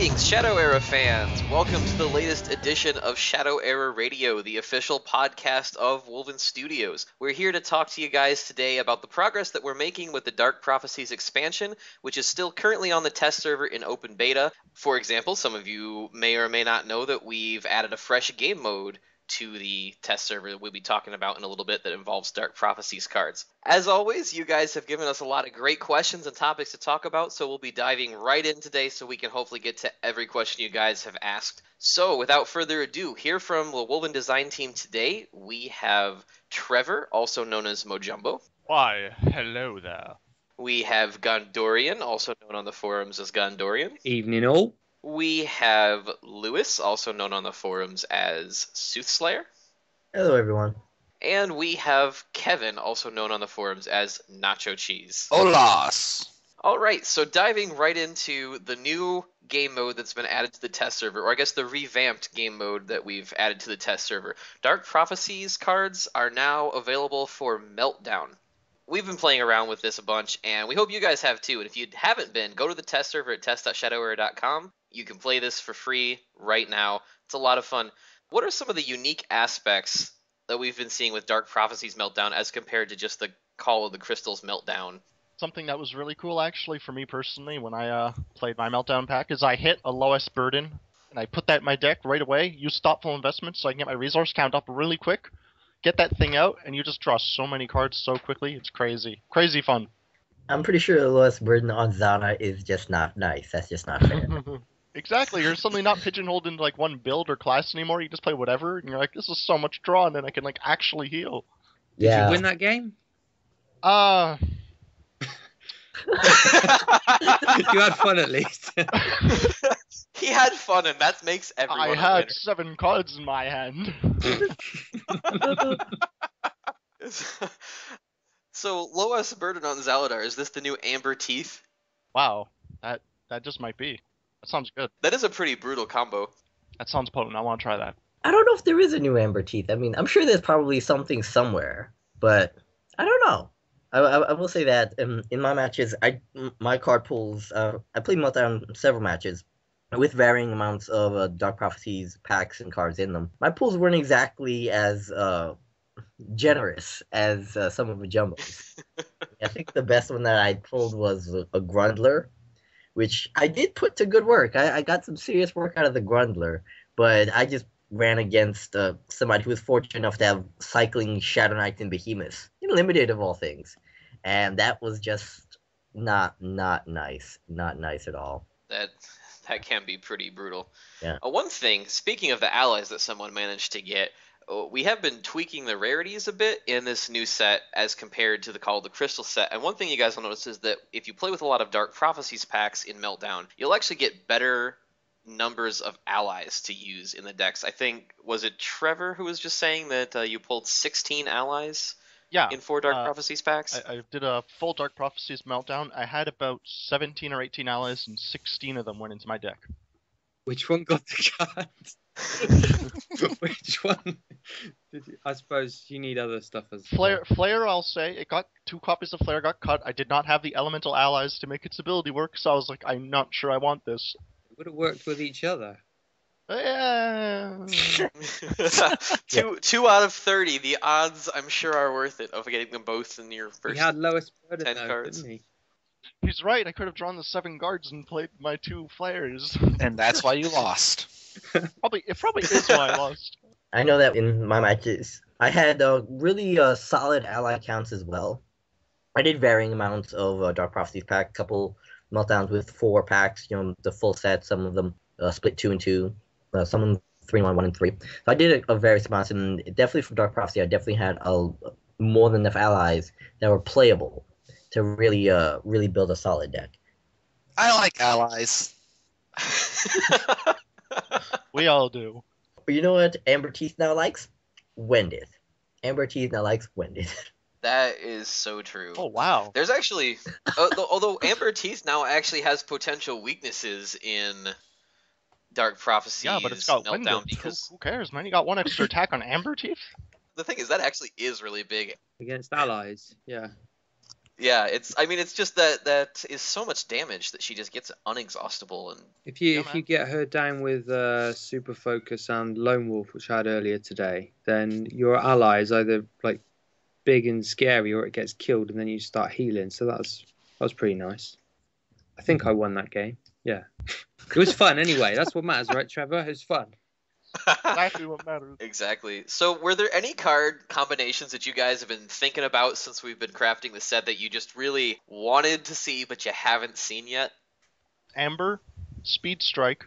Greetings, Shadow Era fans! Welcome to the latest edition of Shadow Era Radio, the official podcast of Wolven Studios. We're here to talk to you guys today about the progress that we're making with the Dark Prophecies expansion, which is still currently on the test server in open beta. For example, some of you may or may not know that we've added a fresh game mode to the test server that we'll be talking about in a little bit that involves Dark Prophecies cards. As always, you guys have given us a lot of great questions and topics to talk about, so we'll be diving right in today so we can hopefully get to every question you guys have asked. So, without further ado, here from the Wolven Design Team today, we have Trevor, also known as Mojumbo. Why, hello there. We have Gondorian, also known on the forums as Gondorian. Evening all. We have Lewis, also known on the forums as Soothslayer. Hello, everyone. And we have Kevin, also known on the forums as Nacho Cheese. Holas! Alright, so diving right into the new game mode that's been added to the test server, or I guess the revamped game mode that we've added to the test server. Dark Prophecies cards are now available for Meltdown. We've been playing around with this a bunch, and we hope you guys have too. And if you haven't been, go to the test server at test.shadowera.com. You can play this for free right now. It's a lot of fun. What are some of the unique aspects that we've been seeing with Dark Prophecies Meltdown as compared to just the Call of the Crystals Meltdown? Something that was really cool, actually, for me personally, when I played my Meltdown pack, is I hit a lowest burden, and I put that in my deck right away, use thoughtful investment so I can get my resource count up really quick, get that thing out, and you just draw so many cards so quickly. It's crazy. Crazy fun. I'm pretty sure the lowest burden on Zana is just not nice. That's just not fair. Exactly. You're suddenly not pigeonholed into like one build or class anymore. You just play whatever, and you're like, this is so much draw, and then I can like actually heal. Did you win that game? You had fun at least. He had fun, and that makes everyone I a had winner. 7 cards in my hand. So, lowest burden on Zaladar, is this the new Amber Teeth? Wow, that just might be. That sounds good. That is a pretty brutal combo. That sounds potent. I want to try that. I don't know if there is a new Amber Teeth. I mean, I'm sure there's probably something somewhere, but I don't know. I will say that in my matches, my card pools, I played Meltdown several matches with varying amounts of Dark Prophecies packs and cards in them. My pools weren't exactly as generous as some of the jumbos. I think the best one that I pulled was a Grundler, which I did put to good work. I got some serious work out of the Grundler, but I just ran against somebody who was fortunate enough to have cycling Shadow Knights and Behemoths, limited of all things, and that was just not nice, not nice at all. That can be pretty brutal. Yeah. One thing, speaking of the allies that someone managed to get, we have been tweaking the rarities a bit in this new set as compared to the Call of the Crystal set. And one thing you guys will notice is that if you play with a lot of Dark Prophecies packs in Meltdown, you'll actually get better numbers of allies to use in the decks. I think, was it Trevor who was just saying that you pulled 16 allies in 4 Dark Prophecies packs? I did a full Dark Prophecies Meltdown. I had about 17 or 18 allies, and 16 of them went into my deck. Which one got the card? Which one? I suppose you need other stuff as well. Flare, I'll say, it got 2 copies of Flare got cut. I did not have the elemental allies to make its ability work, so I was like, I'm not sure I want this. It would have worked with each other. Two out of 30. The odds, I'm sure, are worth it of getting them both in your first. He had lowest burden 10 though, cards. didn't he? He's right. I could have drawn the 7 guards and played my 2 flares. And that's why you lost. It probably is why I lost. I know that in my matches, I had really solid ally counts as well. I did varying amounts of Dark Prophecies pack, a couple Meltdowns with 4 packs, the full set, some of them split 2 and 2, some of them 3 and 1 and 3. So I did a various amounts, and definitely for Dark Prophecy, I definitely had more than enough allies that were playable to really build a solid deck. I like allies. We all do. But you know what Amber Teeth now likes? Wendith. Amber Teeth now likes Wendith. That is so true. Oh, wow. There's actually, although Amber Teeth now actually has potential weaknesses in Dark Prophecies. Yeah, but it's got Meltdown Winded. because Who cares, man? You got 1 extra attack on Amber Teeth? the thing is that actually is really big. Against allies, yeah. Yeah, it's just that is so much damage that she just gets unexhaustible, and If you Yeah, if you man. get her down with Super Focus and Lone Wolf, which I had earlier today, then your ally is either like big and scary, or it gets killed, and then you start healing. So that was pretty nice. I think I won that game. Yeah, it was fun anyway. That's what matters, right, Trevor? It was fun. Exactly what matters. Exactly. So, were there any card combinations that you guys have been thinking about since we've been crafting the set that you just really wanted to see but you haven't seen yet? Amber, Speed Strike,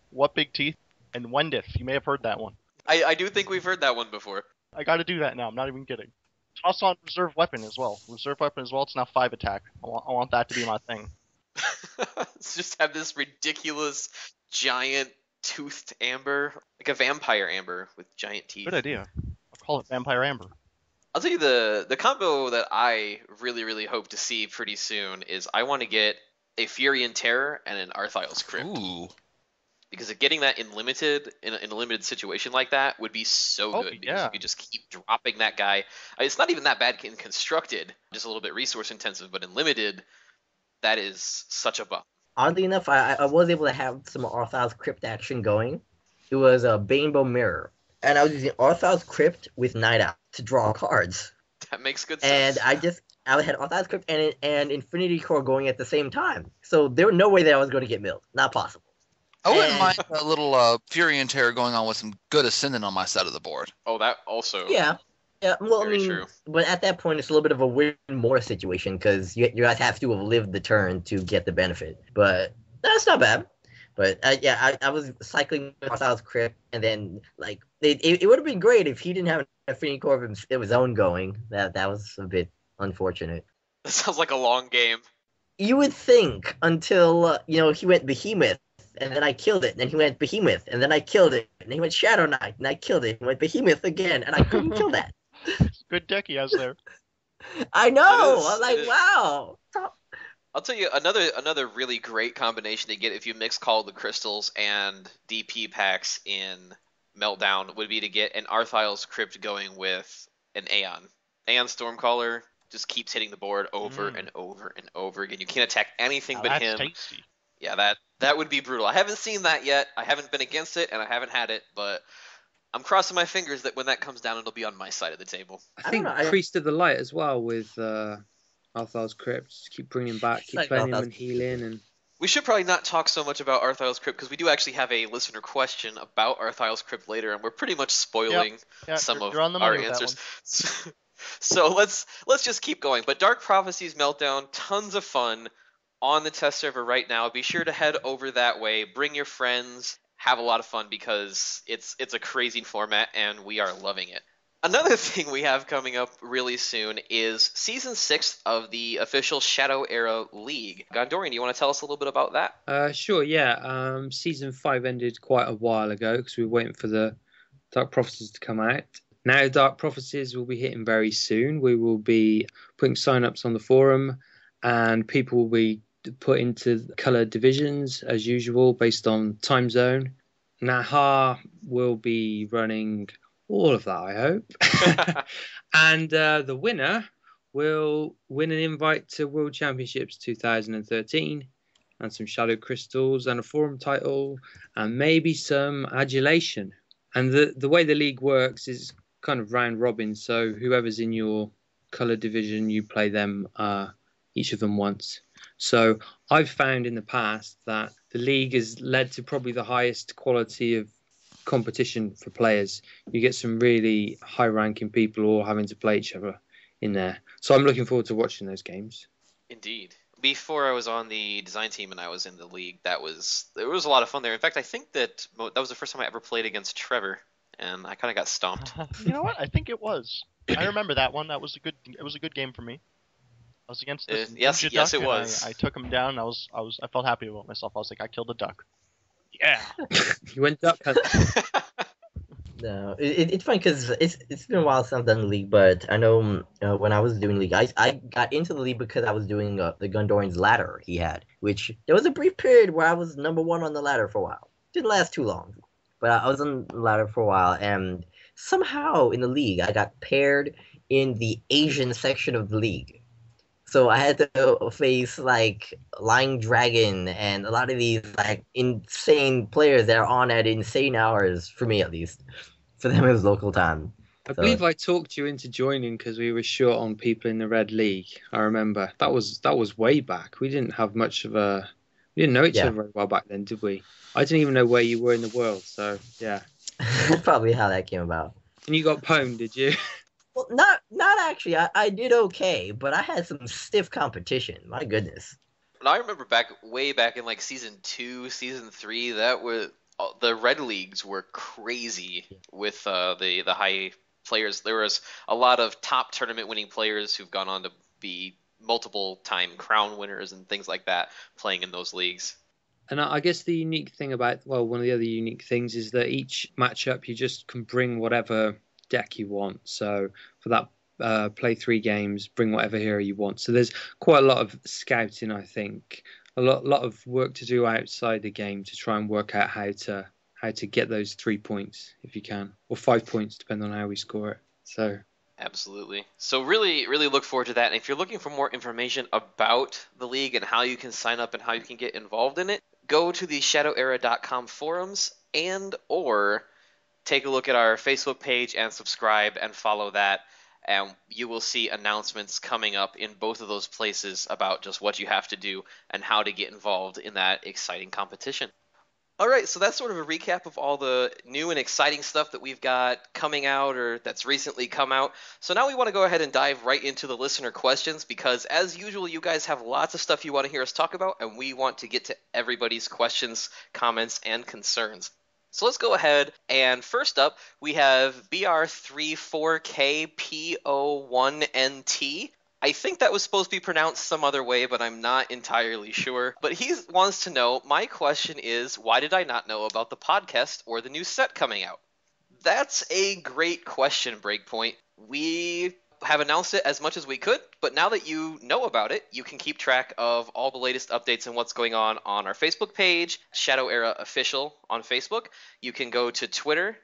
What Big Teeth, and Wendith. You may have heard that one. I do think we've heard that one before. I gotta do that now. I'm not even kidding. Toss on Reserve Weapon as well. Reserve Weapon as well. It's now 5 attack. I want that to be my thing. Just have this ridiculous giant toothed amber, like a vampire amber with giant teeth. Good idea. I'll call it Vampire Amber. I'll tell you the combo that I really hope to see pretty soon is I want to get a Furion Terror and an Arthile's Crypt. Ooh. Because getting that in a limited situation like that would be so Oh, good. Because yeah. you could just keep dropping that guy. It's not even that bad in constructed, just a little bit resource intensive, but in limited, that is such a buff. Oddly enough, I was able to have some Arthile's Crypt action going. It was a Banebo Mirror. And I was using Arthile's Crypt with Night Out to draw cards. That makes good sense. And I had Arthile's Crypt and Infinity Core going at the same time. So there was no way that I was going to get milled. Not possible. I wouldn't And- mind a little Fury and Terror going on with some good Ascendant on my side of the board. Oh, that also. Yeah. Yeah, well, Very I mean, true. but at that point, it's a little bit of a win more situation because you guys have to have lived the turn to get the benefit. But that's not bad. But yeah, I was cycling Arthile's Crypt, and then like it would have been great if he didn't have an Infinity Core of his own going. That was a bit unfortunate. That sounds like a long game. You would think until he went Behemoth, and then I killed it. And then he went Behemoth, and then I killed it. And then he went Shadow Knight, and I killed it. He went Behemoth again, and I couldn't kill that. It's a good deck he has there. I know. It is, I'm like, it is. wow. I'll tell you another really great combination to get if you mix Call of the Crystals and DP packs in Meltdown would be to get an Arthile's Crypt going with an Aeon. Aeon Stormcaller just keeps hitting the board over and over and over again. You can't attack anything Now but that's him. tasty. Yeah, that would be brutal. I haven't seen that yet. I haven't been against it, and I haven't had it, but I'm crossing my fingers that when that comes down, it'll be on my side of the table. I think know, Priest of the Light as well with Arthile's Crypt. Just keep bringing him back, keep Like playing him Arthile's- and healing. And We should probably not talk so much about Arthile's Crypt because we do actually have a listener question about Arthile's Crypt later, and we're pretty much spoiling Yeah, some you're of on the our money with that answers. So let's just keep going. But Dark Prophecies Meltdown, tons of fun on the test server right now. Be sure to head over that way. Bring your friends. Have a lot of fun because it's a crazy format and we are loving it. Another thing we have coming up really soon is Season 6 of the official Shadow Era League. Gondorian, do you want to tell us a little bit about that? Sure, yeah. Season 5 ended quite a while ago because we were waiting for the Dark Prophecies to come out. Now Dark Prophecies will be hitting very soon. We will be putting sign-ups on the forum and people will be put into colour divisions as usual based on time zone. Naha will be running all of that, I hope. And the winner will win an invite to World Championships 2013 and some Shadow Crystals and a forum title and maybe some adulation. And the way the league works is kind of round robin, so whoever's in your colour division, you play them, each of them once. So I've found in the past that the league has led to probably the highest quality of competition for players. You get some really high-ranking people all having to play each other in there. So I'm looking forward to watching those games. Indeed. Before I was on the design team and I was in the league, there was a lot of fun there. In fact, I think that was the first time I ever played against Trevor, and I kind of got stomped. You know what? I think it was. I remember that one. It was a good game for me. I was against this Yes, ninja yes, duck, it and was. I took him down. I felt happy about myself. I was like, I killed a duck. Yeah. You went duck hunting. No, it's funny because it's been a while since I've done the league, but I know when I was doing league, I got into the league because I was doing the Gondorian's ladder he had, which there was a brief period where I was number one on the ladder for a while. Didn't last too long, but I was on the ladder for a while, and somehow in the league I got paired in the Asian section of the league. So I had to face like Lying Dragon and a lot of these like insane players that are on at insane hours for me at least. For them it was local time. I So believe I talked you into joining because we were short on people in the Red League. I remember that was way back. We didn't know each yeah, other very well back then, did we? I didn't even know where you were in the world. So yeah. that's probably how that came about. And you got pwned, did you? Well, not actually. I did okay, but I had some stiff competition. My goodness. And I remember way back in like season 2, season 3, that was the red leagues were crazy with the high players. There was a lot of top tournament winning players who've gone on to be multiple time crown winners and things like that playing in those leagues. And I guess the unique thing one of the other unique things is that each matchup you just can bring whatever deck you want. So for that, play 3 games, bring whatever hero you want. So there's quite a lot of scouting, I think. A lot of work to do outside the game to try and work out how to get those 3 points if you can, or 5 points depending on how we score it. So Absolutely. So really, really look forward to that. And if you're looking for more information about the league and how you can sign up and how you can get involved in it, go to the shadowera.com forums or take a look at our Facebook page and subscribe and follow that. And you will see announcements coming up in both of those places about just what you have to do and how to get involved in that exciting competition. All right, so that's sort of a recap of all the new and exciting stuff that we've got coming out or that's recently come out. So now we want to go ahead and dive right into the listener questions because, as usual, you guys have lots of stuff you want to hear us talk about, and we want to get to everybody's questions, comments, and concerns. So let's go ahead, and first up, we have BR34KPO1NT. I think that was supposed to be pronounced some other way, but I'm not entirely sure. But he wants to know, my question is, why did I not know about the podcast or the new set coming out? That's a great question, Breakpoint. We have announced it as much as we could, but now that you know about it, you can keep track of all the latest updates and what's going on our Facebook page, Shadow Era Official on Facebook. You can go to Twitter.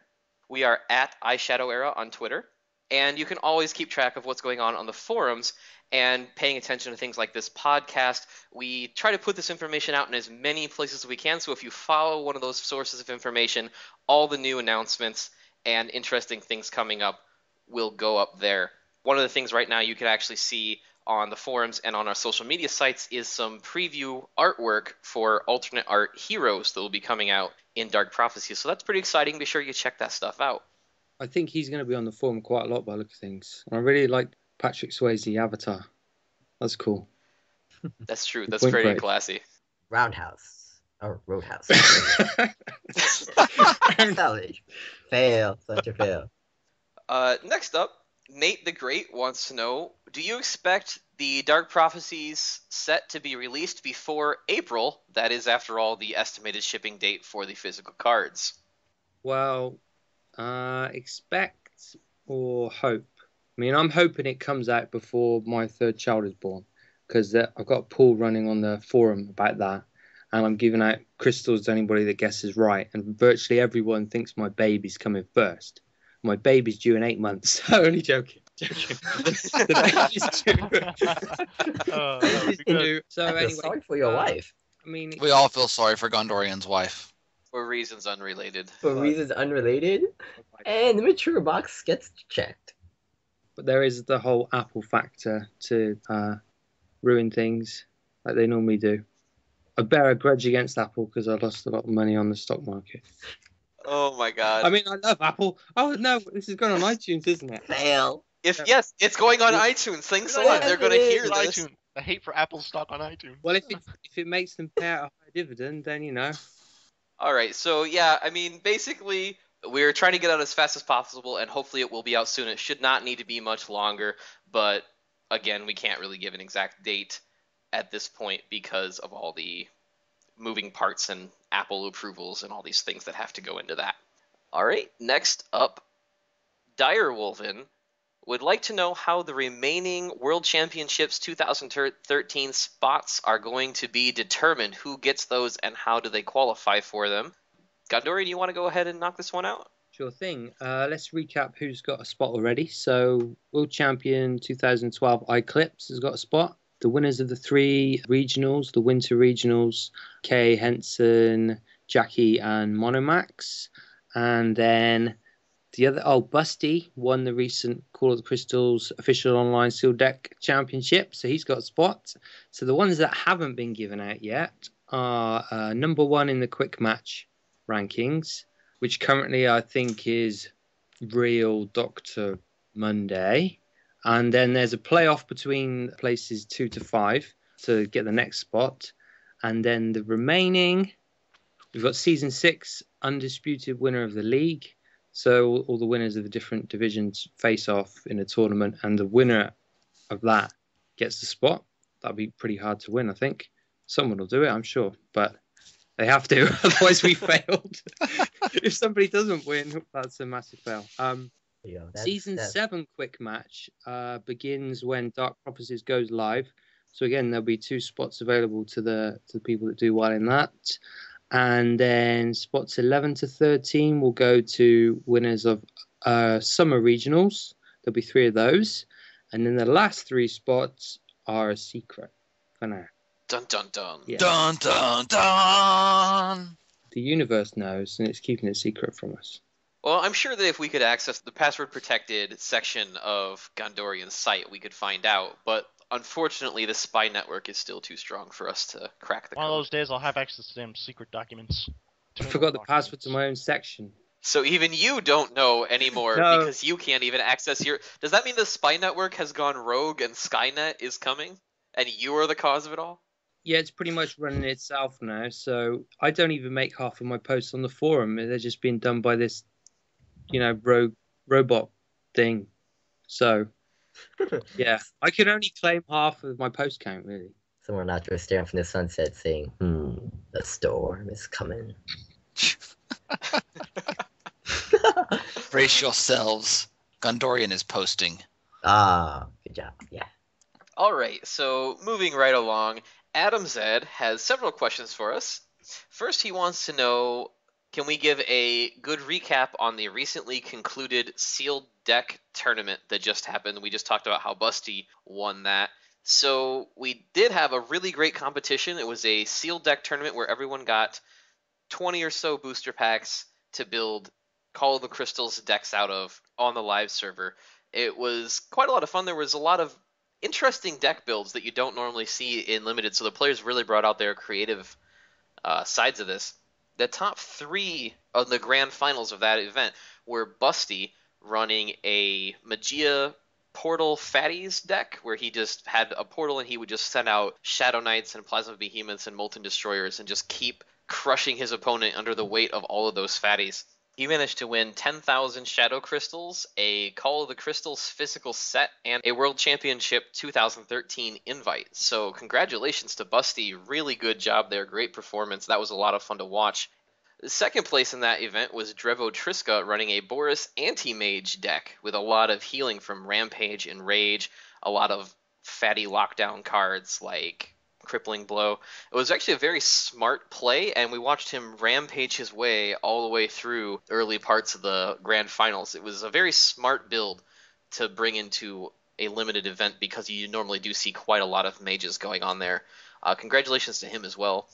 We are at iShadowEra on Twitter. And you can always keep track of what's going on the forums and paying attention to things like this podcast. We try to put this information out in as many places as we can. So if you follow one of those sources of information, all the new announcements and interesting things coming up will go up there. One of the things right now you can actually see on the forums and on our social media sites is some preview artwork for alternate art heroes that will be coming out in Dark Prophecies. So that's pretty exciting. Be sure you check that stuff out. I think he's going to be on the forum quite a lot by the look of things. I really like Patrick Swayze avatar. That's cool. That's true. That's pretty classy. Roundhouse. Or Roadhouse. Salvage. Fail. Such a fail. Next up, Nate the Great wants to know, do you expect the Dark Prophecies set to be released before April? That is, after all, the estimated shipping date for the physical cards. Well, expect or hope. I mean, I'm hoping it comes out before my 3rd child is born, because I've got a poll running on the forum about that, and I'm giving out crystals to anybody that guesses right, and virtually everyone thinks my baby's coming first. My baby's due in 8 months. Only joking. The baby's due. So I feel anyway, sorry for your wife. I mean, We all feel sorry for Gondorian's wife. For reasons unrelated. For reasons unrelated, and the mature box gets checked. But there is the whole Apple factor to ruin things like they normally do. I bear a grudge against Apple because I lost a lot of money on the stock market. Oh my god. I mean, I love Apple. Oh no, this is going on iTunes, isn't it? Fail. Yes, it's going on iTunes. Thanks a lot. They're going to hear this. iTunes. I hate for Apple stock on iTunes. Well, if it makes them pay out a high dividend, then you know. All right, so yeah, I mean, basically, we're trying to get out as fast as possible, and hopefully it will be out soon. It should not need to be much longer, but again, we can't really give an exact date at this point because of all the moving parts and Apple approvals and all these things that have to go into that. All right, next up, Direwolven would like to know how the remaining World Championships 2013 spots are going to be determined. Who gets those and how do they qualify for them? Gondori, do you want to go ahead and knock this one out? Sure thing. Let's recap who's got a spot already. So, World Champion 2012 Eclipse has got a spot. the winners of the 3 regionals, the winter regionals, Kay, Henson, Jackie, and Monomax. And then the other, Busty won the recent Call of the Crystals official online sealed deck championship, so he's got a spot. So the ones that haven't been given out yet are number 1 in the quick match rankings, which currently I think is Real Dr. Monday. And then there's a playoff between places 2 to 5 to get the next spot. And then the remaining, we've got Season 6, undisputed winner of the league. So all the winners of the different divisions face off in a tournament, and the winner of that gets the spot. That'll be pretty hard to win, I think. Someone will do it, I'm sure. But they have to, otherwise we failed. If somebody doesn't win, that's a massive fail. Season 7 quick match begins when Dark Prophecies goes live. So again, there'll be 2 spots available to the people that do well in that. And then spots 11 to 13 will go to winners of summer regionals. There'll be 3 of those. And then the last 3 spots are a secret for now. Dun dun dun. Yeah. Dun dun dun. The universe knows, and it's keeping it secret from us. Well, I'm sure that if we could access the password-protected section of Gondorian's site, we could find out. But unfortunately, the spy network is still too strong for us to crack the code. One of those days I'll have access to them secret documents. I forgot the password to my own section. So even you don't know anymore No. because you can't even access your... Does that mean the spy network has gone rogue and Skynet is coming? And you are the cause of it all? Yeah, it's pretty much running itself now. So I don't even make half of my posts on the forum. They're just being done by this, rogue robot thing. So, yeah, I can only claim half of my post count, really. Someone out there staring from the sunset saying, the storm is coming. Brace yourselves. Gondorian is posting. Ah, good job. Yeah. All right, so moving right along, Adam Zed has several questions for us. First, he wants to know, can we give a good recap on the recently concluded sealed deck tournament that just happened? We just talked about how Busty won that. So we did have a really great competition. It was a sealed deck tournament where everyone got 20 or so booster packs to build Call of the Crystals decks out of on the live server. It was quite a lot of fun. There was a lot of interesting deck builds that you don't normally see in Limited, so the players really brought out their creative sides of this. The top 3 of the grand finals of that event were Busty running a Magia Portal Fatties deck, where he just had a portal and he would just send out Shadow Knights and Plasma Behemoths and Molten Destroyers and just keep crushing his opponent under the weight of all of those fatties. He managed to win 10,000 Shadow Crystals, a Call of the Crystals physical set, and a World Championship 2013 invite. So congratulations to Busty. Really good job there. Great performance. That was a lot of fun to watch. The second place in that event was Drevo Triska running a Boris Anti-Mage deck with a lot of healing from Rampage and Rage, a lot of fatty lockdown cards like Crippling Blow. It was actually a very smart play, and we watched him rampage his way all the way through early parts of the grand finals. It was a very smart build to bring into a limited event because you normally do see quite a lot of mages going on there. Congratulations to him as well.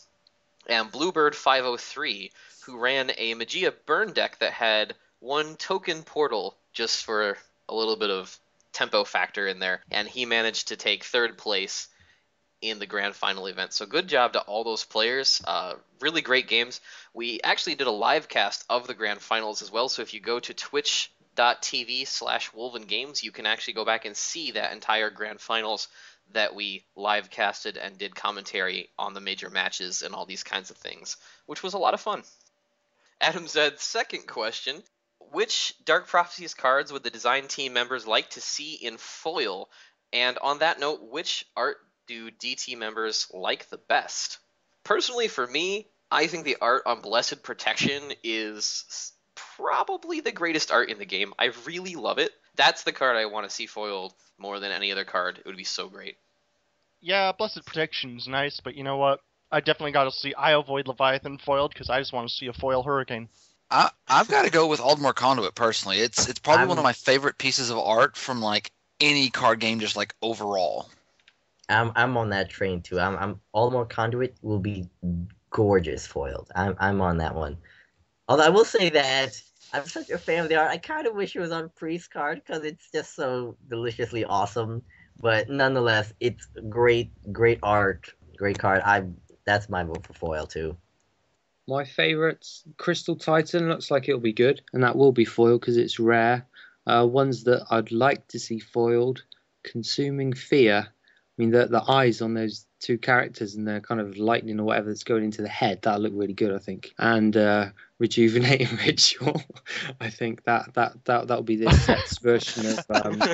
And Bluebird 503, who ran a Magia burn deck that had 1 token portal just for a little bit of tempo factor in there, and he managed to take 3rd place in the grand final event. So good job to all those players. Really great games. We actually did a live cast of the grand finals as well, so if you go to twitch.tv/Wolven Games, you can actually go back and see that entire grand finals that we live casted and did commentary on the major matches and all these kinds of things, which was a lot of fun. Adam Zed's second question: which Dark Prophecies cards would the design team members like to see in foil? And on that note, which art do DT members like the best? Personally, for me, I think the art on Blessed Protection is probably the greatest art in the game. I really love it. That's the card I want to see foiled more than any other card. It would be so great. Yeah, Blessed Protection's nice, but you know what? I definitely got to see Io Void Leviathan foiled because I just want to see a foil Hurricane. I've got to go with Aldmore Conduit personally. It's probably one of my favorite pieces of art from like any card game, just like overall. I'm on that train too. I'm Almor Conduit will be gorgeous foiled. I'm on that one. Although I will say that I'm such a fan of the art. I kind of wish it was on Priest card because it's just so deliciously awesome. But nonetheless, it's great art, great card. That's my vote for foil too. My favourites, Crystal Titan looks like it'll be good, and that will be foiled because it's rare. Ones that I'd like to see foiled, Consuming Fear. I mean, the eyes on those two characters and the kind of lightning or whatever that's going into the head, that'll look really good, I think. And Rejuvenating Ritual, I think that'll be this set's version of what's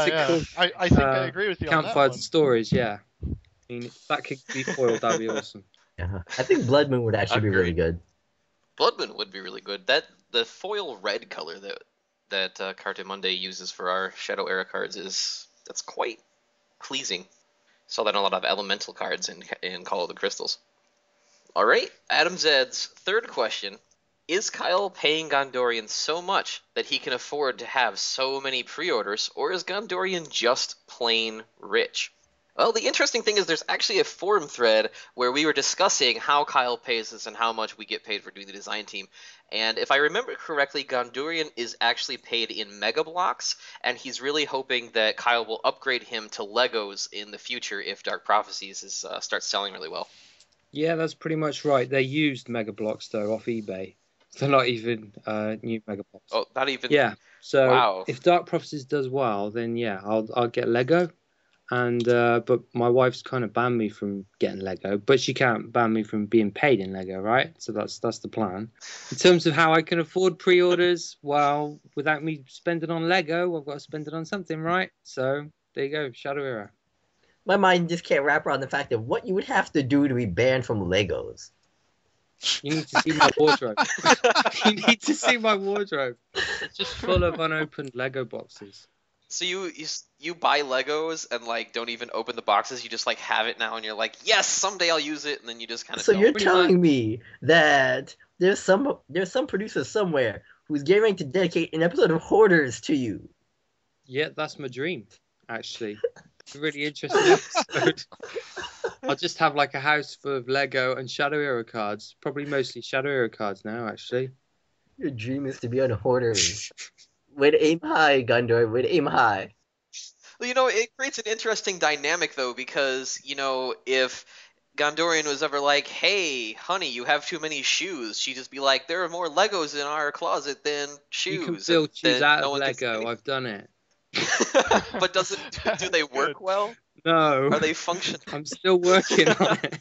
it called? I think I agree with you on that Campfire one. Stories, yeah. I mean, if that could be foiled, that'd be awesome. Yeah. I think Blood Moon would actually be really good. Blood Moon would be really good. That the foil red color that Carte Monday uses for our Shadow Era cards that's quite pleasing. Saw that in a lot of elemental cards in Call of the Crystals. All right, Adam Zed's third question. Is Kyle paying Gondorian so much that he can afford to have so many pre-orders, or is Gondorian just plain rich? Well, the interesting thing is there's actually a forum thread where we were discussing how Kyle pays us and how much we get paid for doing the design team. And if I remember correctly, Gondorian is actually paid in Mega Blocks, and he's really hoping that Kyle will upgrade him to Legos in the future if Dark Prophecies starts selling really well. Yeah, that's pretty much right. They used Mega Blocks, though, off eBay. They're not even new Mega Blocks. Oh, not even? Yeah, so wow. If Dark Prophecies does well, then yeah, I'll get Lego. And but my wife's kind of banned me from getting Lego, but she can't ban me from being paid in Lego, right? So that's the plan. In terms of how I can afford pre-orders, well, without me spending on Lego, I've got to spend it on something, right? So there you go, Shadow Era. My mind just can't wrap around the fact of what you would have to do to be banned from Legos. You need to see my wardrobe. You need to see my wardrobe. It's just full of unopened Lego boxes. So you buy Legos and like don't even open the boxes. You just like have it now, and you're like, yes, someday I'll use it, and then you just kind of. So don't. you're telling me that there's some producer somewhere who's getting ready to dedicate an episode of Hoarders to you. Yeah, that's my dream. Actually, it's a really interesting episode. I'll just have like a house full of Lego and Shadow Era cards. Probably mostly Shadow Era cards now, actually. Your dream is to be on Hoarders. Way to aim high, Gundor. Way to aim high. Well, it creates an interesting dynamic, though, because, if Gondorian was ever like, hey, honey, you have too many shoes, she'd just be like, there are more Legos in our closet than shoes. You can build shoes out of Lego. I've done it. But do they work well? No. Are they functional? I'm still working on it.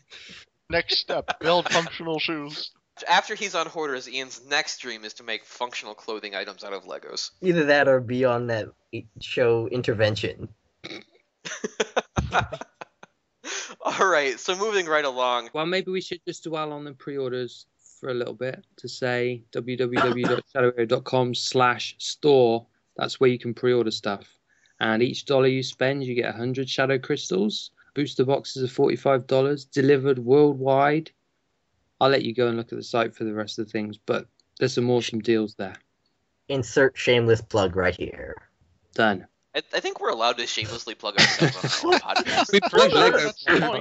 Next step, build functional shoes. After he's on Hoarders, Ian's next dream is to make functional clothing items out of Legos. Either that or be on that show Intervention. All right, so moving right along. Well, maybe we should just dwell on the pre-orders for a little bit to say www.shadowera.com/store. That's where you can pre-order stuff. And each dollar you spend, you get 100 Shadow Crystals. Booster boxes are $45, delivered worldwide. I'll let you go and look at the site for the rest of the things, but there's some awesome deals there. Insert shameless plug right here. Done. I think we're allowed to shamelessly plug ourselves on our own podcast. We plug Lego.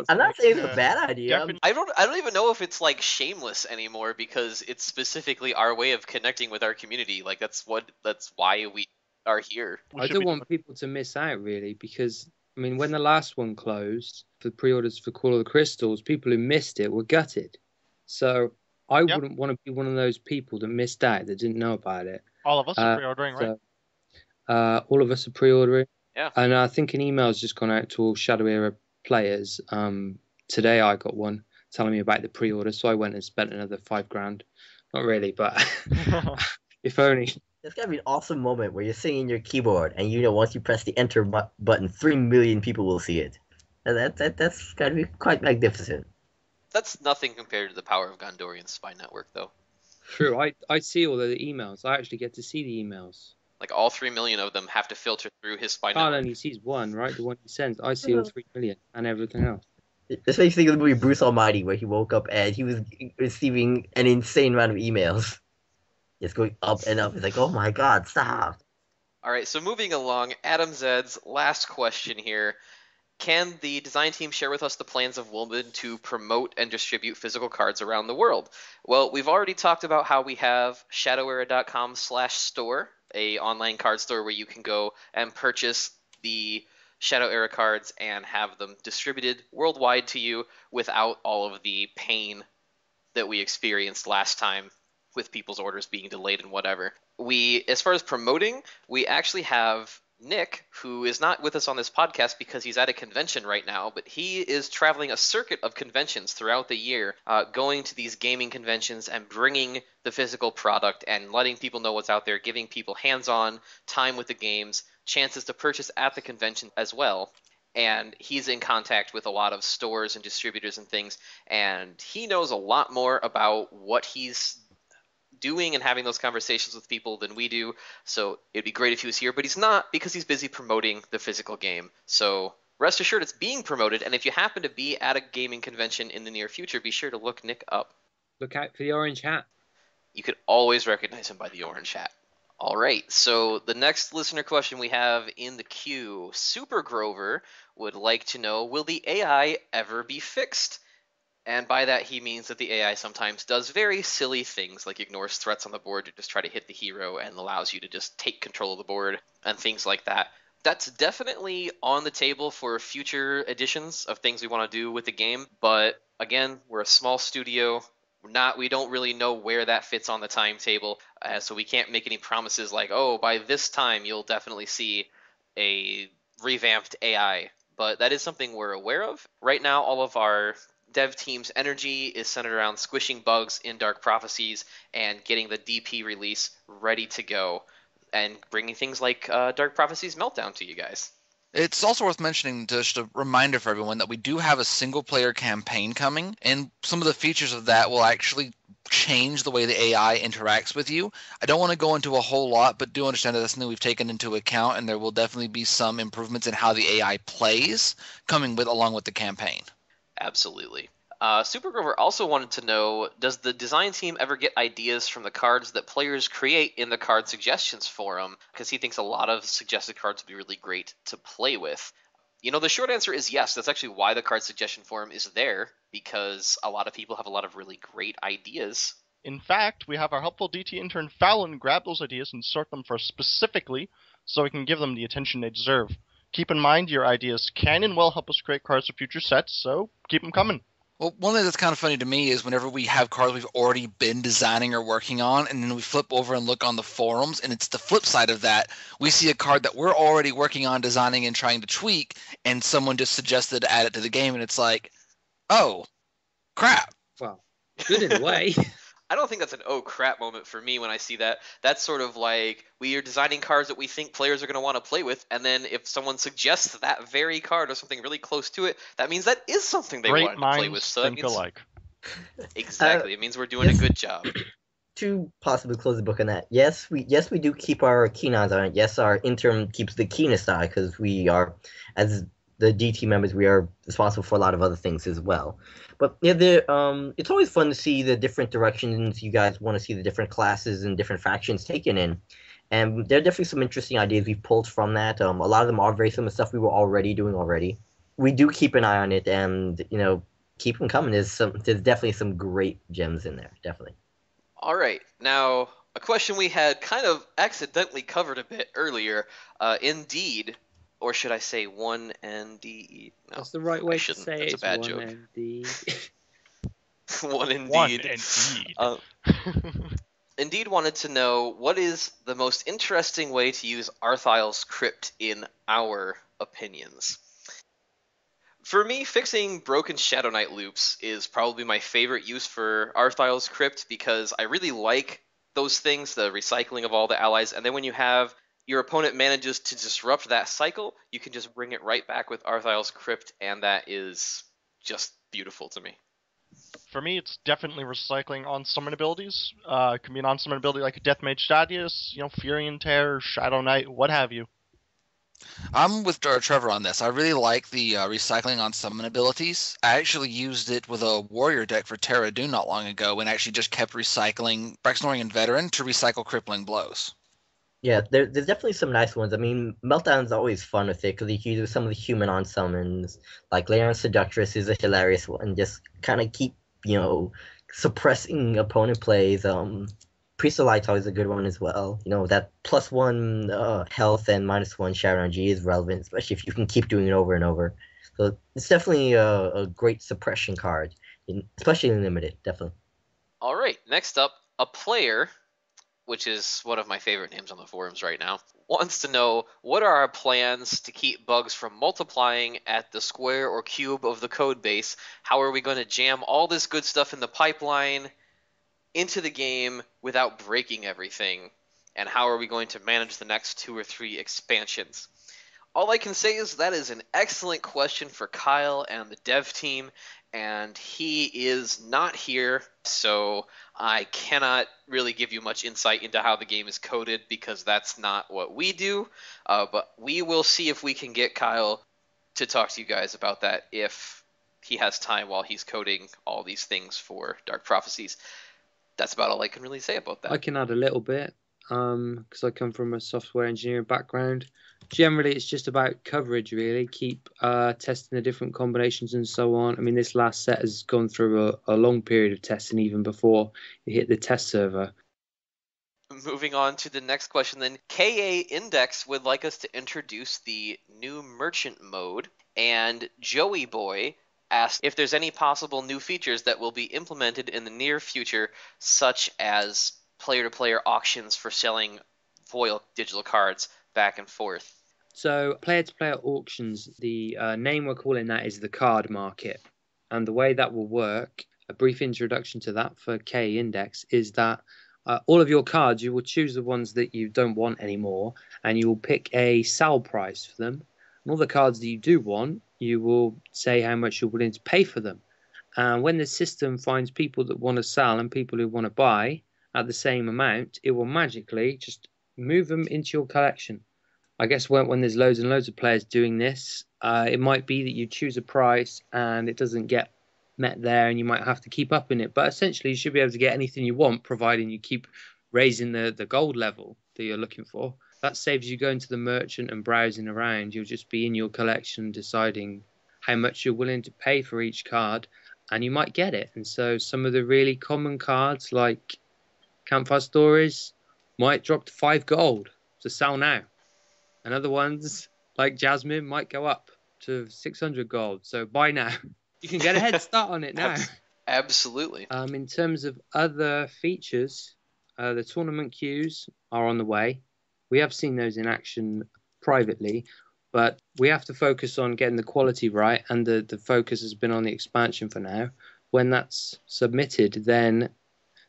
I'm not saying it's a bad idea. I don't even know if it's like shameless anymore because it's specifically our way of connecting with our community. Like that's why we are here. I don't want people to miss out really because I mean when the last one closed for pre-orders for Call of the Crystals, people who missed it were gutted. So I wouldn't want to be one of those people that missed out that didn't know about it. All of us are pre-ordering, right? All of us are pre-ordering. Yeah. And I think an email's just gone out to all Shadow Era players. Today I got one telling me about the pre-order, so I went and spent another $5,000. Not really, but if only. It's gotta be an awesome moment where you're sitting in your keyboard and once you press the enter button, 3 million people will see it. That's gotta be quite magnificent. That's nothing compared to the power of Gondorian's spy network, though. True, I see all the emails. I actually get to see the emails. Like all 3 million of them have to filter through his spy network. Carl only sees one, right? The one he sends. I see all 3 million and everything else. This makes me think of the movie Bruce Almighty, where he woke up and he was receiving an insane amount of emails. Just going up and up. It's like, oh my god, stop. All right, so moving along, Adam Zed's last question here. Can the design team share with us the plans of Woolman to promote and distribute physical cards around the world? Well, we've already talked about how we have shadowera.com/store, a online card store where you can go and purchase the Shadow Era cards and have them distributed worldwide to you without all of the pain that we experienced last time with people's orders being delayed and whatever. As far as promoting, we actually have Nick, who is not with us on this podcast because he's at a convention right now, but he is traveling a circuit of conventions throughout the year, going to these gaming conventions and bringing the physical product and letting people know what's out there, giving people hands-on time with the games, chances to purchase at the convention as well. And he's in contact with a lot of stores and distributors and things, and he knows a lot more about what he's doing and having those conversations with people than we do. So it'd be great if he was here, but he's not because he's busy promoting the physical game. So rest assured it's being promoted, and if you happen to be at a gaming convention in the near future, be sure to look Nick up. Look out for the orange hat. You could always recognize him by the orange hat. All right, so the next listener question we have in the queue, Super Grover would like to know, will the AI ever be fixed? And by that, he means that the AI sometimes does very silly things, like ignores threats on the board to just try to hit the hero and allows you to just take control of the board and things like that. That's definitely on the table for future editions of things we want to do with the game. But again, we're a small studio. We don't really know where that fits on the timetable, so we can't make any promises like, oh, by this time you'll definitely see a revamped AI. But that is something we're aware of. Right now, all of our dev team's energy is centered around squishing bugs in Dark Prophecies and getting the DP release ready to go and bringing things like Dark Prophecies Meltdown to you guys. It's also worth mentioning, just a reminder for everyone, that we do have a single-player campaign coming, and some of the features of that will actually change the way the AI interacts with you. I don't want to go into a whole lot, but do understand that that's something we've taken into account, and there will definitely be some improvements in how the AI plays coming along with the campaign. Absolutely. Super Grover also wanted to know, does the design team ever get ideas from the cards that players create in the card suggestions forum? Because he thinks a lot of suggested cards would be really great to play with. You know, the short answer is yes. That's actually why the card suggestion forum is there, because a lot of people have a lot of really great ideas. In fact, we have our helpful DT intern Fallon grab those ideas and sort them for us specifically so we can give them the attention they deserve. Keep in mind, your ideas can and will help us create cards for future sets, so keep them coming. Well, one thing that's kind of funny to me is whenever we have cards we've already been designing or working on, and then we flip over and look on the forums, and it's the flip side of that. We see a card that we're already working on designing and trying to tweak, and someone just suggested to add it to the game, and it's like, oh, crap. Well, good in a way. I don't think that's an oh crap moment for me when I see that. That's sort of like we are designing cards that we think players are going to want to play with, and then if someone suggests that very card or something really close to it, that means that is something they want to play with. So that think means alike. Exactly. It means we're doing a good job. To possibly close the book on that, yes, we do keep our keen eyes on it. Yes, our intern keeps the keenest eye because we are, as the DT members, we are responsible for a lot of other things as well. But yeah, it's always fun to see the different directions you guys want to see the different classes and different factions taken in. And there are definitely some interesting ideas we've pulled from that. A lot of them are very similar stuff we were already doing already. We do keep an eye on it, and keep them coming. There's definitely some great gems in there, definitely. All right, now a question we had kind of accidentally covered a bit earlier. Indeed. Or should I say 1NDE? No, that's the right way to say it. That's a bad 1ND. joke. 1ND. 1ND. Indeed wanted to know, what is the most interesting way to use Arthile's crypt in our opinions? For me, fixing broken Shadow Knight loops is probably my favorite use for Arthile's crypt because I really like those things, the recycling of all the allies, and then when you have your opponent manages to disrupt that cycle, you can just bring it right back with Arthile's crypt, and that is just beautiful to me. For me, it's definitely recycling on summon abilities. It can be an on-summon ability like a Deathmage Stadius, Fury and Terror, Shadow Knight, what have you. I'm with Trevor on this. I really like the recycling on summon abilities. I actually used it with a warrior deck for Terra Dune not long ago and actually just kept recycling Braxnorian Veteran to recycle Crippling Blows. Yeah, there's definitely some nice ones. I mean, Meltdown's always fun with it because you can do some of the human on summons. Like Leon Seductress is a hilarious one. Just kind of keep, suppressing opponent plays. Priest of Light's always a good one as well. That +1 health and -1 Shadow G is relevant, especially if you can keep doing it over and over. So it's definitely a great suppression card, especially in limited, definitely. All right, next up, a player, which is one of my favorite names on the forums right now, wants to know what are our plans to keep bugs from multiplying at the square or cube of the code base? How are we going to jam all this good stuff in the pipeline into the game without breaking everything? And how are we going to manage the next 2 or 3 expansions? All I can say is that is an excellent question for Kyle and the dev team, and he is not here, so I cannot really give you much insight into how the game is coded because that's not what we do. But we will see if we can get Kyle to talk to you guys about that if he has time while he's coding all these things for Dark Prophecies. That's about all I can really say about that. I can add a little bit because I come from a software engineering background. Generally, it's just about coverage, really. Keep testing the different combinations and so on. I mean, this last set has gone through a long period of testing even before it hit the test server. Moving on to the next question then, KA Index would like us to introduce the new merchant mode, and Joey Boy asked if there's any possible new features that will be implemented in the near future, such as player-to-player auctions for selling foil digital cards back and forth. So player-to-player auctions, the name we're calling that is the card market. And the way that will work, a brief introduction to that for K Index, is that all of your cards, you will choose the ones that you don't want anymore, and you will pick a sell price for them. And all the cards that you do want, you will say how much you're willing to pay for them. And when the system finds people that want to sell and people who want to buy at the same amount, it will magically just move them into your collection. I guess when there's loads and loads of players doing this, it might be that you choose a price and it doesn't get met there and you might have to keep up in it. But essentially, you should be able to get anything you want, providing you keep raising the gold level that you're looking for. That saves you going to the merchant and browsing around. You'll just be in your collection deciding how much you're willing to pay for each card, and you might get it. And so some of the really common cards like Campfire Stories might drop to 5 gold to sell now. And other ones, like Jasmine, might go up to 600 gold. So buy now. You can get a head start on it now. Absolutely. In terms of other features, the tournament queues are on the way. We have seen those in action privately, but we have to focus on getting the quality right, and the focus has been on the expansion for now. When that's submitted, then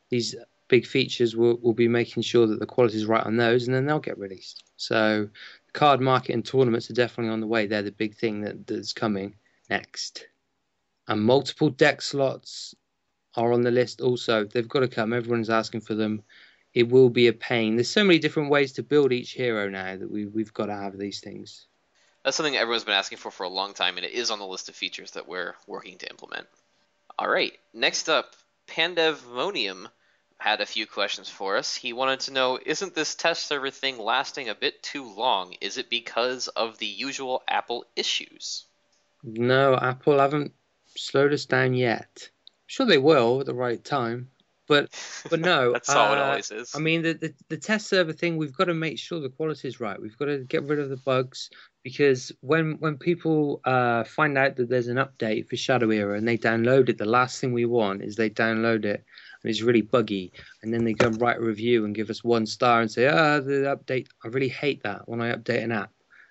these big features will be making sure that the quality is right on those, and then they'll get released. So the card market and tournaments are definitely on the way. They're the big thing that's coming next. And multiple deck slots are on the list also. They've got to come. Everyone's asking for them. It will be a pain. There's so many different ways to build each hero now that we've got to have these things. That's something everyone's been asking for a long time, and it is on the list of features that we're working to implement. All right, next up, Pandemonium had a few questions for us. He wanted to know, isn't this test server thing lasting a bit too long? Is it because of the usual Apple issues? No, Apple haven't slowed us down yet. I'm sure they will at the right time. But no. That's how it always is. I mean, the test server thing, we've got to make sure the quality is right. We've got to get rid of the bugs, because when people find out that there's an update for Shadow Era and they download it, the last thing we want is they download it and it's really buggy, and then they go and write a review and give us 1 star and say, the update, I really hate that when I update an app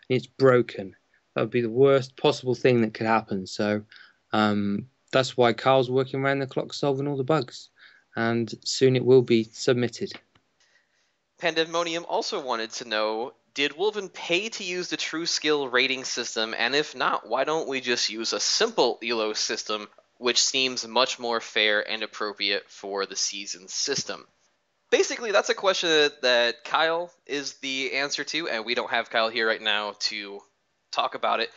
and it's broken. That would be the worst possible thing that could happen. So that's why Carl's working around the clock solving all the bugs, and soon it will be submitted. Pandemonium also wanted to know, did Wolven pay to use the True Skill rating system, and if not, why don't we just use a simple ELO system, which seems much more fair and appropriate for the season system? Basically, that's a question that Kyle is the answer to, and we don't have Kyle here right now to talk about it.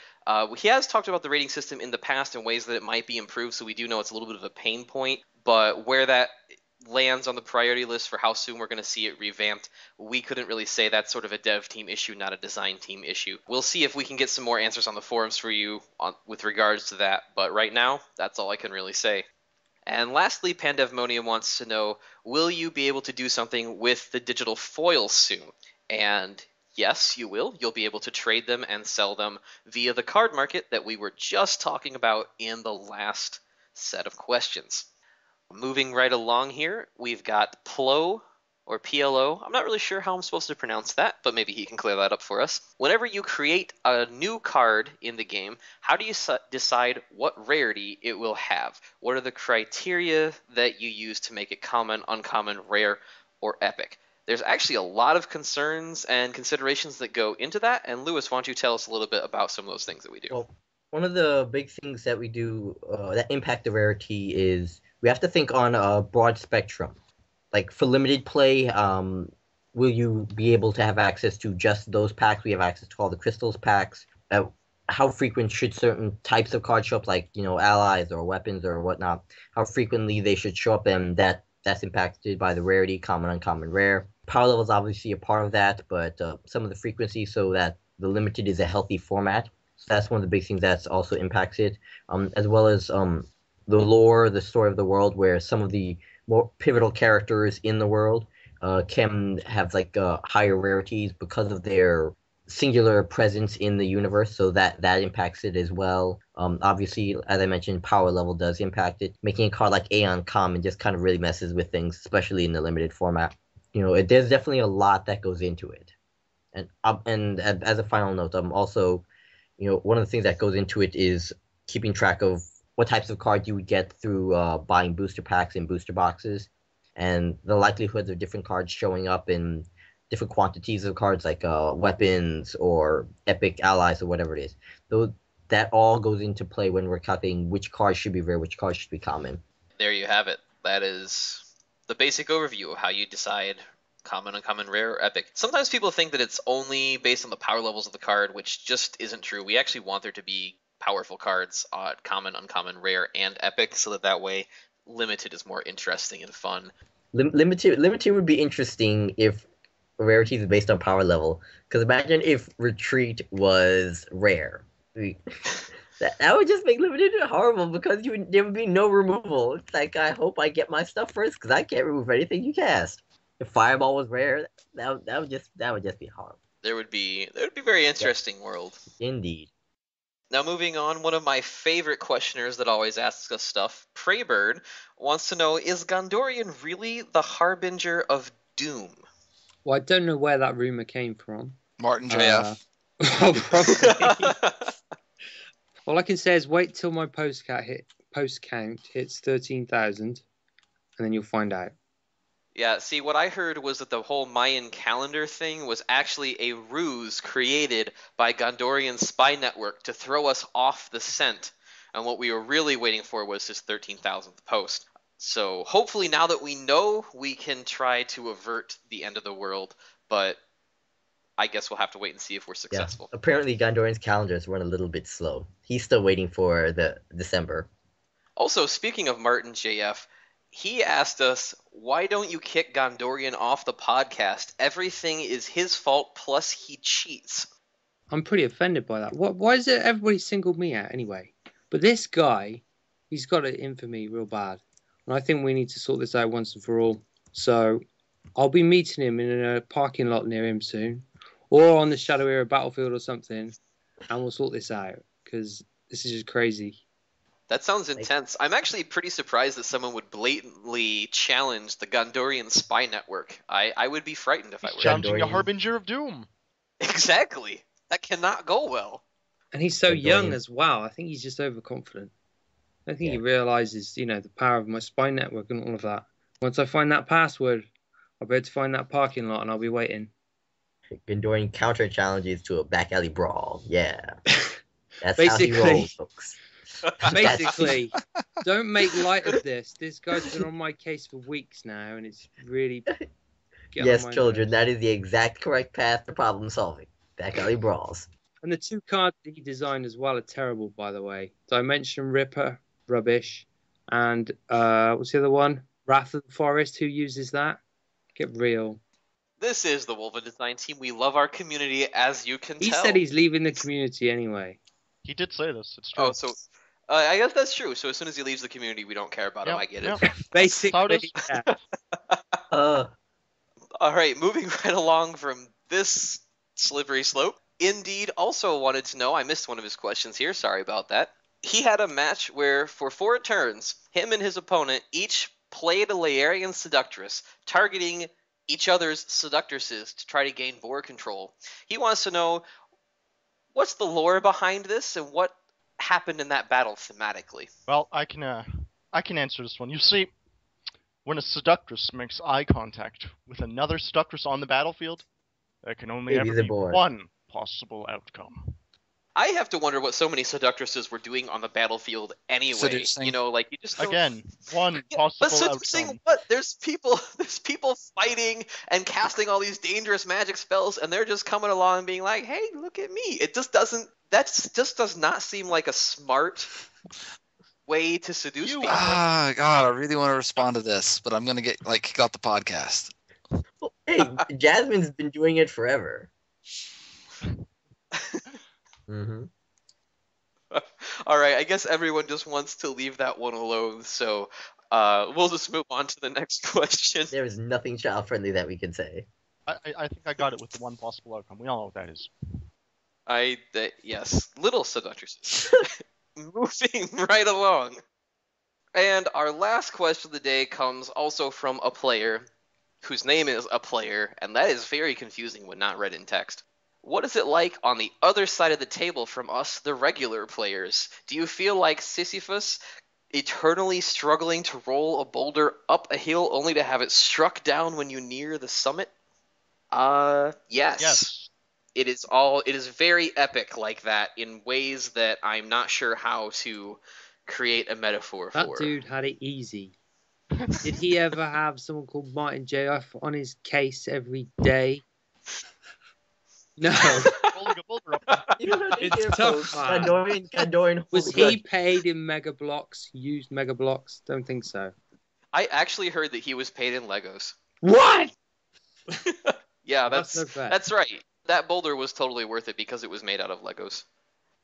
He has talked about the rating system in the past in ways that it might be improved, so we do know it's a little bit of a pain point, but where that lands on the priority list for how soon we're going to see it revamped, we couldn't really say. That's sort of a dev team issue, not a design team issue. We'll see if we can get some more answers on the forums for you with regards to that, but right now, that's all I can really say. And lastly, Pandemonium wants to know, will you be able to do something with the digital foils soon? And yes, you will. You'll be able to trade them and sell them via the card market that we were just talking about in the last set of questions. Moving right along here, we've got Plo, or PLO. I'm not really sure how I'm supposed to pronounce that, but maybe he can clear that up for us. Whenever you create a new card in the game, how do you decide what rarity it will have? What are the criteria that you use to make it common, uncommon, rare, or epic? There's actually a lot of concerns and considerations that go into that, and Lewis, why don't you tell us a little bit about some of those things that we do? Well, one of the big things that we do that impact the rarity is we have to think on a broad spectrum. Like for limited play, will you be able to have access to just those packs? We have access to all the crystals packs. How frequent should certain types of cards show up, like allies or weapons or whatnot? How frequently they should show up, and that's impacted by the rarity, common, uncommon, rare. Power level is obviously a part of that, but some of the frequency, so that the limited is a healthy format. So that's one of the big things that's also impacts it, as well as the lore, the story of the world, where some of the more pivotal characters in the world can have higher rarities because of their singular presence in the universe, so that impacts it as well. Obviously, as I mentioned, power level does impact it. Making a card like Aeon Common just kind of really messes with things, especially in the limited format. There's definitely a lot that goes into it. And as a final note, also, one of the things that goes into it is keeping track of what types of cards you would get through buying booster packs and booster boxes, and the likelihoods of different cards showing up in different quantities of cards, like weapons or epic allies or whatever it is. Though that all goes into play when we're calculating which cards should be rare, which cards should be common. There you have it. That is the basic overview of how you decide common, uncommon, rare, or epic. Sometimes people think that it's only based on the power levels of the card, which just isn't true. We actually want there to be powerful cards, common, uncommon, rare, and epic, so that way limited is more interesting and fun. Limited would be interesting if rarity is based on power level. Because imagine if retreat was rare. That would just make limited horrible, because there would be no removal. It's like, I hope I get my stuff first, because I can't remove anything you cast. If Fireball was rare, that would just be horrible. There would be a very interesting world. Indeed. Now, moving on, one of my favorite questioners that always asks us stuff, Praybird, wants to know, is Gondorian really the harbinger of doom? Well, I don't know where that rumor came from. Martin JF. Probably. All I can say is wait till my post count hits 13,000, and then you'll find out. Yeah, see, what I heard was that the whole Mayan calendar thing was actually a ruse created by Gondorian's spy network to throw us off the scent, and what we were really waiting for was his 13,000th post. So hopefully now that we know, we can try to avert the end of the world, but I guess we'll have to wait and see if we're successful. Yeah. Apparently Gondorian's calendars run a little bit slow. He's still waiting for the December. Also, speaking of Martin JF, he asked us, why don't you kick Gondorian off the podcast? Everything is his fault, plus he cheats. I'm pretty offended by that. Why is it everybody singled me out anyway? But this guy, he's got it in for me real bad. And I think we need to sort this out once and for all. So I'll be meeting him in a parking lot near him soon, or on the Shadow Era battlefield or something, and we'll sort this out, because this is just crazy. That sounds intense. I'm actually pretty surprised that someone would blatantly challenge the Gondorian spy network. I would be frightened if I were. Challenging a Gondorian. harbinger of doom. Exactly. That cannot go well. And he's so Gondorian. young as well. I think he's just overconfident. I think he realizes, the power of my spy network and all of that. Once I find that password, I'll be able to find that parking lot, and I'll be waiting. Gondorian counter challenges to a back alley brawl. Yeah. That's Basically. how he rolls, folks. Basically, don't make light of this. This guy's been on my case for weeks now, and it's really... Yes, children, that is the exact correct path to problem solving. Back alley brawls. And the two cards that he designed as well are terrible, by the way. Dimension Ripper, rubbish. And what's the other one? Wrath of the Forest, who uses that? Get real. This is the Wolven Design Team. We love our community, as you can He tell. said he's leaving the community anyway. He did say this. It's true. Oh, so I guess that's true. So as soon as he leaves the community, we don't care about him. Yep, I get yep. it. Basically, yeah. All right, moving right along from this slippery slope. Indeed also wanted to know, I missed one of his questions here, sorry about that. He had a match where, for 4 turns, him and his opponent each played a Laerian Seductress, targeting each other's Seductresses to try to gain board control. He wants to know, what's the lore behind this, and what happened in that battle thematically? Well, I can answer this one. You see, when a seductress makes eye contact with another seductress on the battlefield, there can only Maybe ever the be board. one possible outcome. I have to wonder what so many seductresses were doing on the battlefield anyway. Seducing. You know, like you just don't... Again, one Yeah, possible but seducing outcome. what? There's people fighting and casting all these dangerous magic spells, and they're just coming along and being like, "Hey, look at me!" It just doesn't. Just does not seem like a smart way to seduce people. Ah, God, I really want to respond to this, but I'm gonna get kicked off the podcast. Well, hey, Jasmine's been doing it forever. Mm-hmm. All right, I guess everyone just wants to leave that one alone, so we'll just move on to the next question. There is nothing child friendly that we can say. I think I got it with the one possible outcome. We all know what that is. Yes, little seductresses. Moving right along. And our last question of the day comes also from a player whose name is a player, and that is very confusing when not read in text. What is it like on the other side of the table from us, the regular players? Do you feel like Sisyphus, eternally struggling to roll a boulder up a hill only to have it struck down when you near the summit? Yes. Yes. It is very epic like that in ways that I'm not sure how to create a metaphor That for. dude had it easy. Did he ever have someone called Martin JF on his case every day? No. Rolling a boulder up. You know, It's tough, man. Kandorian Was holds he grudge. paid in Mega Blocks? Used Mega Blocks? Don't think so. I actually heard that he was paid in Legos. What? Yeah, That's no fair. that's right. That boulder was totally worth it because it was made out of Legos.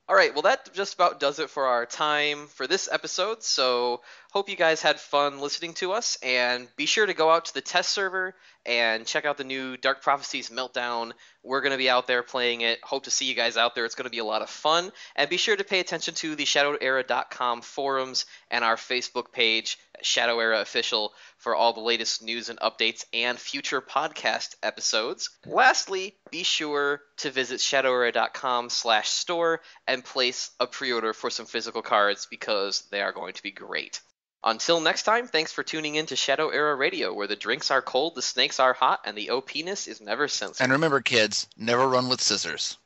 All right, well, that just about does it for our time for this episode. So hope you guys had fun listening to us, and be sure to go out to the test server and check out the new Dark Prophecies Meltdown. We're going to be out there playing it. Hope to see you guys out there. It's going to be a lot of fun. And be sure to pay attention to the ShadowEra.com forums and our Facebook page, Shadow Era Official, for all the latest news and updates and future podcast episodes. Lastly, be sure to visit ShadowEra.com/store and place a pre-order for some physical cards because they are going to be great. Until next time, thanks for tuning in to Shadow Era Radio, where the drinks are cold, the snakes are hot, and the OP-ness is never censored. And remember, kids, never run with scissors.